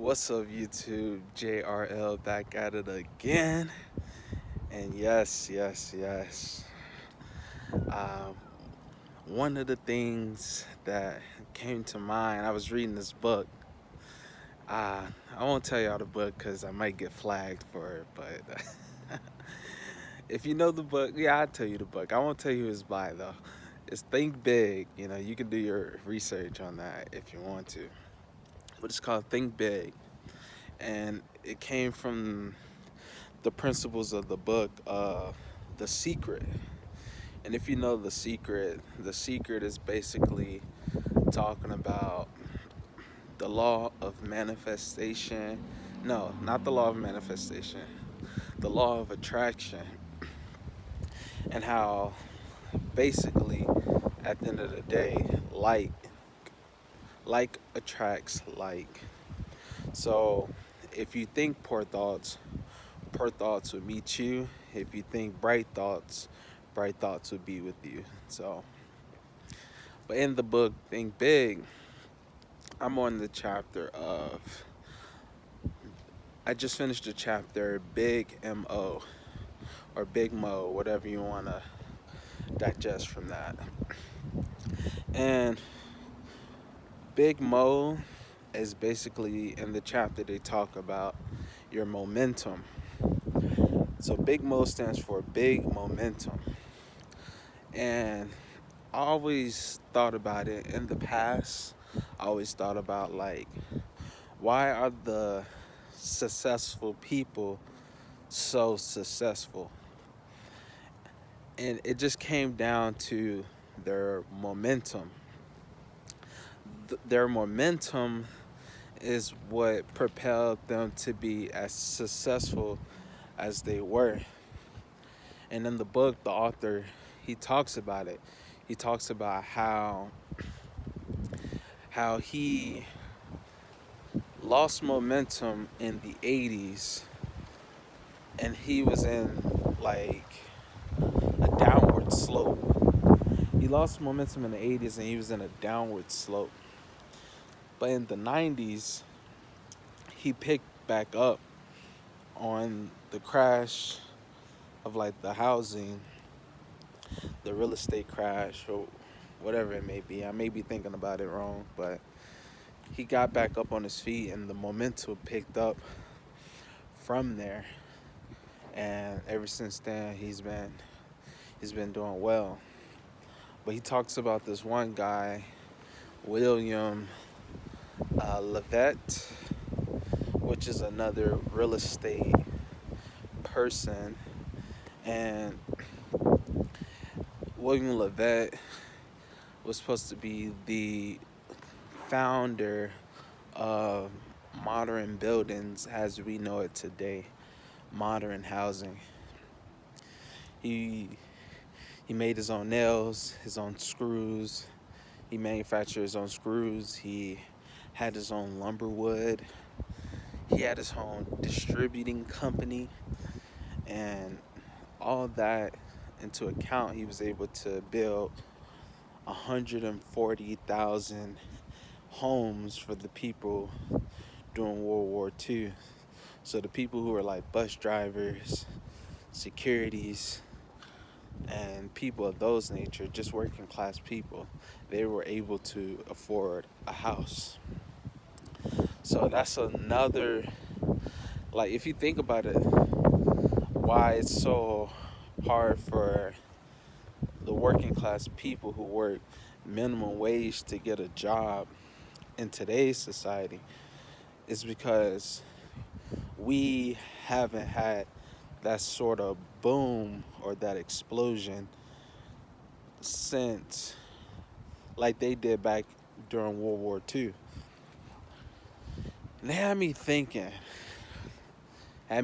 What's up, YouTube? JRL back at it again. And yes. Um, One of the things that came to mind, I was reading this book. Uh, I won't tell y'all the book because I might get flagged for it. But if you know the book, yeah, I'll tell you the book. I won't tell you who it's by, though. It's Think Big. You can do your research on that if you want to. But it's called Think Big. And it came from the principles of the book, The Secret. And if you know The Secret is basically talking about the law of manifestation. No, not the law of manifestation, the law of attraction, and how basically at the end of the day, like attracts like. So if you think poor thoughts would meet you. If you think bright thoughts would be with you. So, but in the book Think Big, I'm on the chapter of, I just finished the chapter Big MO, or Big Mo, whatever you want to digest from that. And Big Mo is basically, in the chapter they talk about your momentum. So Big Mo stands for big momentum. And I always thought about it in the past. I always thought about, like, why are the successful people so successful? And it just came down to their momentum. Their momentum is what propelled them to be as successful as they were. And in the book, the author, he talks about it. He talks about how he lost momentum in the 80s, and he was in like a downward slope. He lost momentum in the 80s and he was in a downward slope. But in the 90s, he picked back up on the crash of, like, the housing, the real estate crash, or whatever it may be. I may be thinking about it wrong, but he got back up on his feet and the momentum picked up from there. And ever since then, he's been doing well. But he talks about this one guy, William Levette, which is another real estate person. And William Levette was supposed to be the founder of modern buildings as we know it today, modern housing. He he made his own nails, his own screws. He manufactured his own screws. He had his own lumber wood. He had his own distributing company, and all that into account, he was able to build 140,000 homes for the people during World War II. So the people who were like bus drivers, securities, and people of those nature, just working class people, they were able to afford a house. So that's another, like, if you think about it, why it's so hard for the working class people who work minimum wage to get a job in today's society is because we haven't had that sort of boom or that explosion since, like they did back during World War II. And it had me thinking a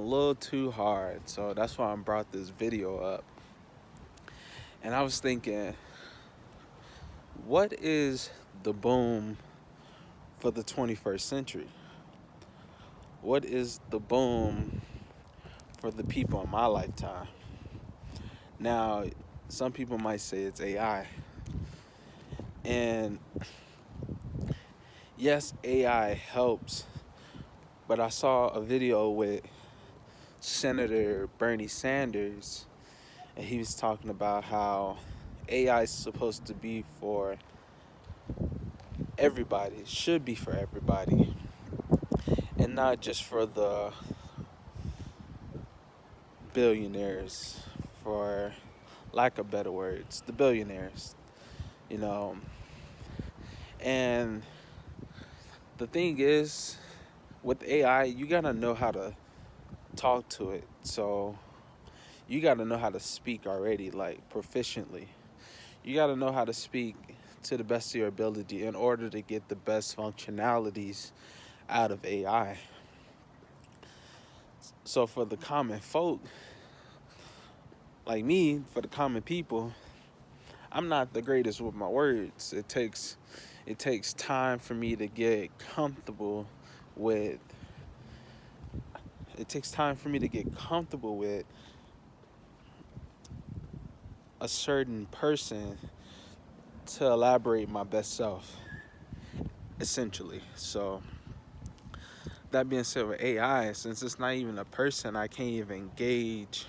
little too hard. So that's why I brought this video up. And I was thinking, what is the boom for the 21st century? What is the boom for the people in my lifetime? Now, some people might say it's AI. And yes, AI helps But I saw a video with Senator Bernie Sanders, and he was talking about how AI is supposed to be for everybody. It should be for everybody, and not just for the billionaires, for lack of better words, the billionaires, you know. And the thing is, with AI, you gotta know how to talk to it. So you gotta know how to speak already, like proficiently. You gotta know how to speak to the best of your ability in order to get the best functionalities out of AI. So for the common folk, like me, for the common people, I'm not the greatest with my words. It takes time for me to get comfortable with it takes time for me to get comfortable with a certain person to elaborate my best self, essentially. So that being said, with AI, since it's not even a person, I can't even gauge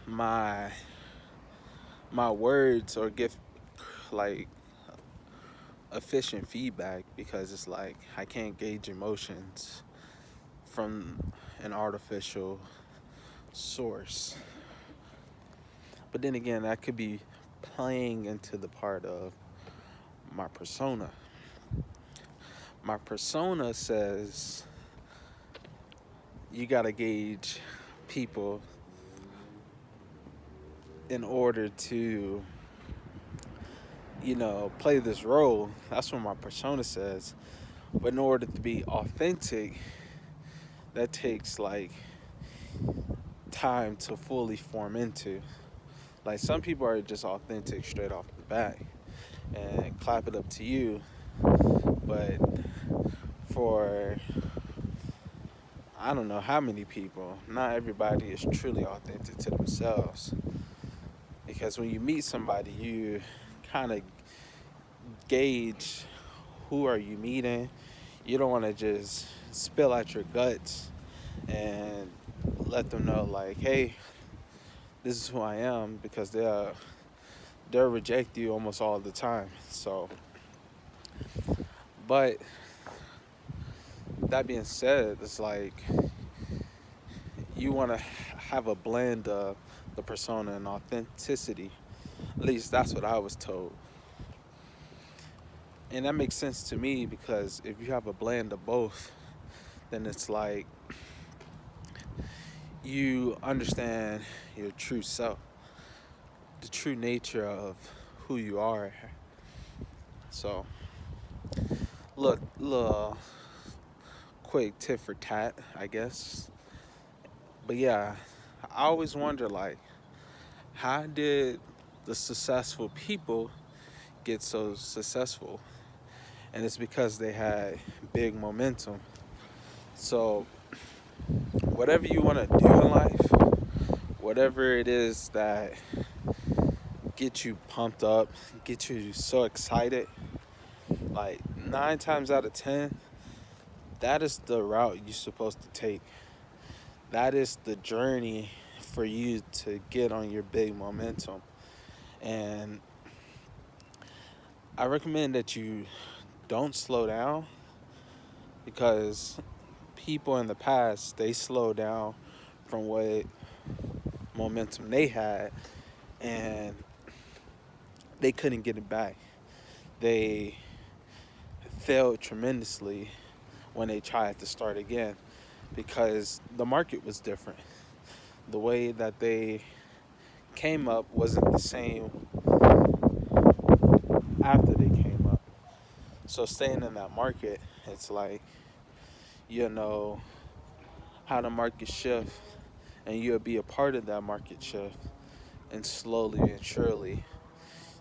my my words or give like efficient feedback, because it's like I can't gauge emotions from an artificial source. But then again, that could be playing into the part of my persona. My persona says you gotta gauge people in order to, play this role. That's what my persona says. But in order to be authentic, that takes like time to fully form into. Like some people are just authentic straight off the bat and clap it up to you. But for I don't know how many people, not everybody is truly authentic to themselves. Because when you meet somebody, you kind of gauge who are you meeting. You don't want to just spill out your guts and let them know like, hey, this is who I am, because they'll reject you almost all the time. So, but that being said, it's like you want to have a blend of the persona and authenticity. At least that's what I was told. And that makes sense to me, because if you have a blend of both, then it's like you understand your true self, the true nature of who you are. So, look, quick tit for tat, I guess. But yeah, I always wonder like, how did the successful people get so successful? And it's because they had big momentum. So, whatever you want to do in life, whatever it is that get you pumped up, get you so excited, like 9 times out of 10, that is the route you're supposed to take. That is the journey for you to get on your big momentum. And I recommend that you don't slow down, because people in the past, they slowed down from what momentum they had, and they couldn't get it back. They failed tremendously when they tried to start again, because the market was different. The way that they came up wasn't the same after they came up. So staying in that market, it's like you know how the market shift, and you'll be a part of that market shift, and slowly and surely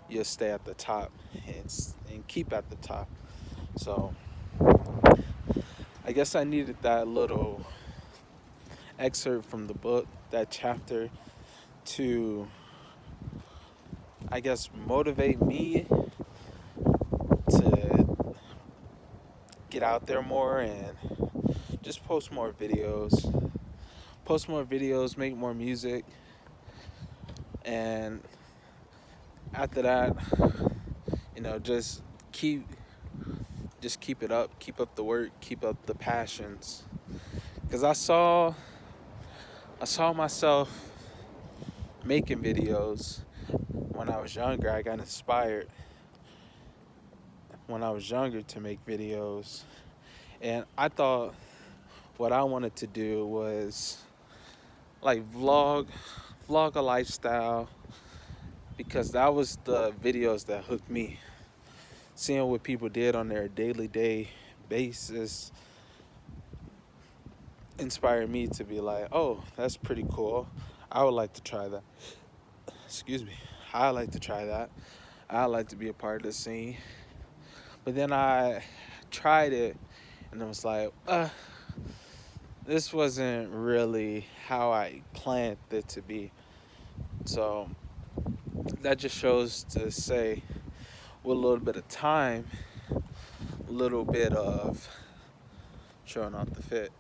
you'll stay at the top and keep at the top. So I guess I needed that little excerpt from the book, that chapter, to, I guess, motivate me to get out there more and just post more videos. Post more videos, make more music, and after that, keep just keep it up, keep up the work, keep up the passions. Cause I saw myself making videos when I was younger. I got inspired when I was younger to make videos, and I thought what I wanted to do was like vlog a lifestyle, because that was the videos that hooked me. Seeing what people did on their daily day basis inspired me to be like, oh, that's pretty cool. I would like to try that. Excuse me. I like to try that. I like to be a part of the scene. But then I tried it and it was like, this wasn't really how I planned it to be. So that just shows to say, with a little bit of time, a little bit of showing off the fit,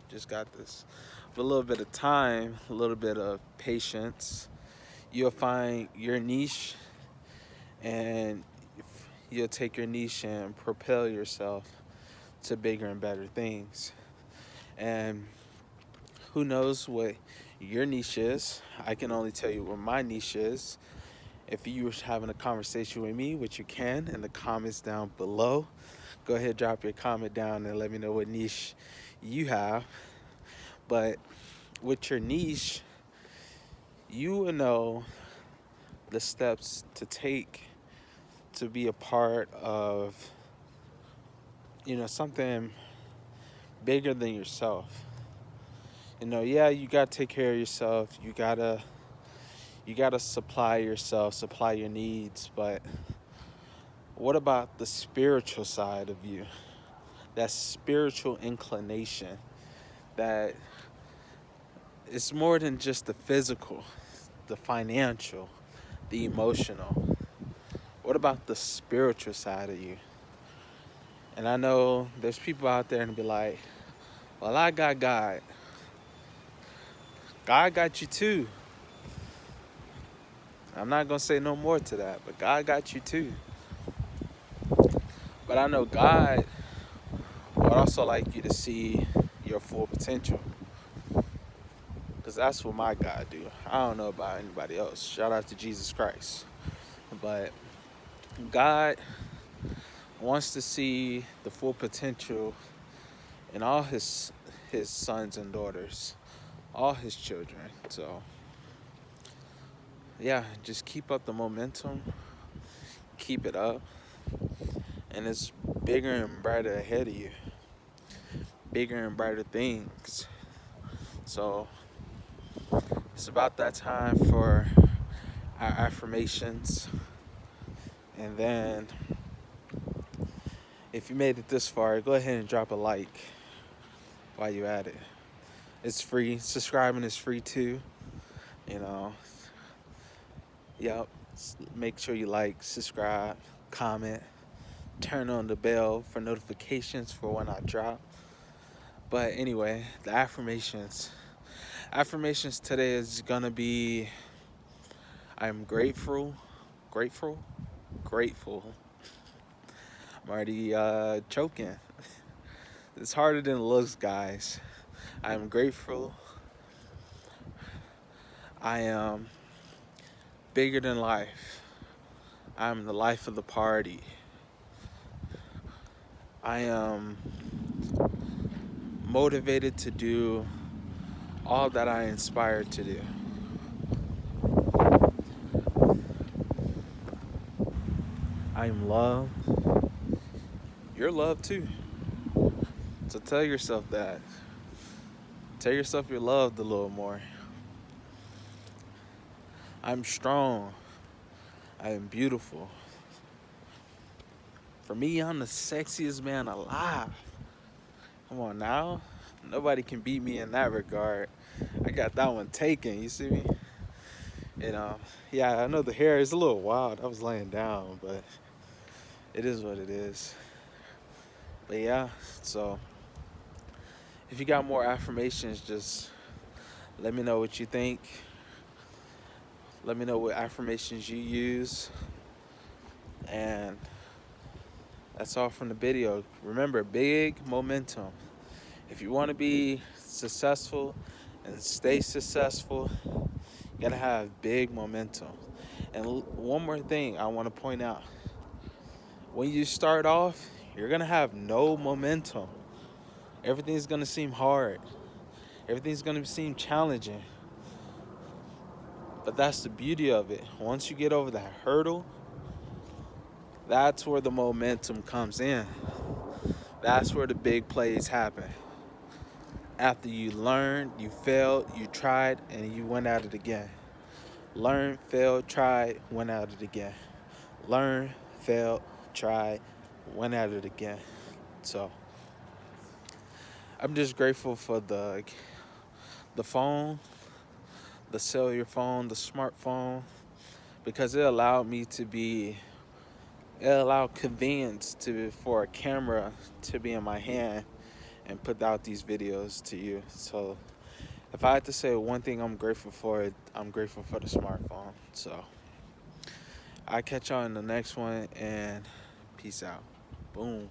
just got this. With a little bit of time, a little bit of patience, you'll find your niche, and you'll take your niche and propel yourself to bigger and better things. And who knows what your niche is? I can only tell you what my niche is. If you were having a conversation with me, which you can in the comments down below, go ahead, drop your comment down and let me know what niche you have. But with your niche, you will know the steps to take to be a part of, something bigger than yourself. Yeah, you gotta take care of yourself. You gotta supply yourself, supply your needs. But what about the spiritual side of you? That spiritual inclination that it's more than just the physical, the financial, the emotional. What about the spiritual side of you? And I know there's people out there and be like, well, I got God. God got you too. I'm not going to say no more to that, but God got you too. But I know God would also like you to see your full potential. Because that's what my God do. I don't know about anybody else. Shout out to Jesus Christ. But God wants to see the full potential in all his sons and daughters, all his children. So yeah, just keep up the momentum, keep it up, and it's bigger and brighter ahead of you, bigger and brighter things. So it's about that time for our affirmations. And then if you made it this far, go ahead and drop a like while you're at it. It's free. Subscribing is free too. Yep. Make sure you like, subscribe, comment, turn on the bell for notifications for when I drop. But anyway, the affirmations. Affirmations today is gonna be, I'm grateful. I'm already choking. It's harder than it looks, guys. I'm grateful. I am bigger than life. I'm the life of the party. I am motivated to do all that I inspire to do. I am loved. You're loved too. So tell yourself that. Tell yourself you're loved a little more. I'm strong. I am beautiful. For me, I'm the sexiest man alive. Come on now. Nobody can beat me in that regard. I got that one taken, you see me? Yeah, I know the hair is a little wild. I was laying down, but it is what it is. But yeah, so If you got more affirmations, just let me know what you think. Let me know what affirmations you use. And that's all from the video. Remember, big momentum. If you want to be successful and stay successful, you gotta have big momentum. And one more thing I want to point out: when you start off, you're gonna have no momentum. Everything's gonna seem hard. Everything's gonna seem challenging. But that's the beauty of it. Once you get over that hurdle, that's where the momentum comes in. That's where the big plays happen. After you learned, you failed, you tried, and you went at it again. Learn, failed, tried, went at it again. Learn, failed, tried, went at it again. So I'm just grateful for the phone, the cellular phone, the smartphone, because it allowed convenience for a camera to be in my hand and put out these videos to you. So if I had to say one thing I'm grateful for, I'm grateful for the smartphone. So I catch y'all in the next one, and peace out. Boom.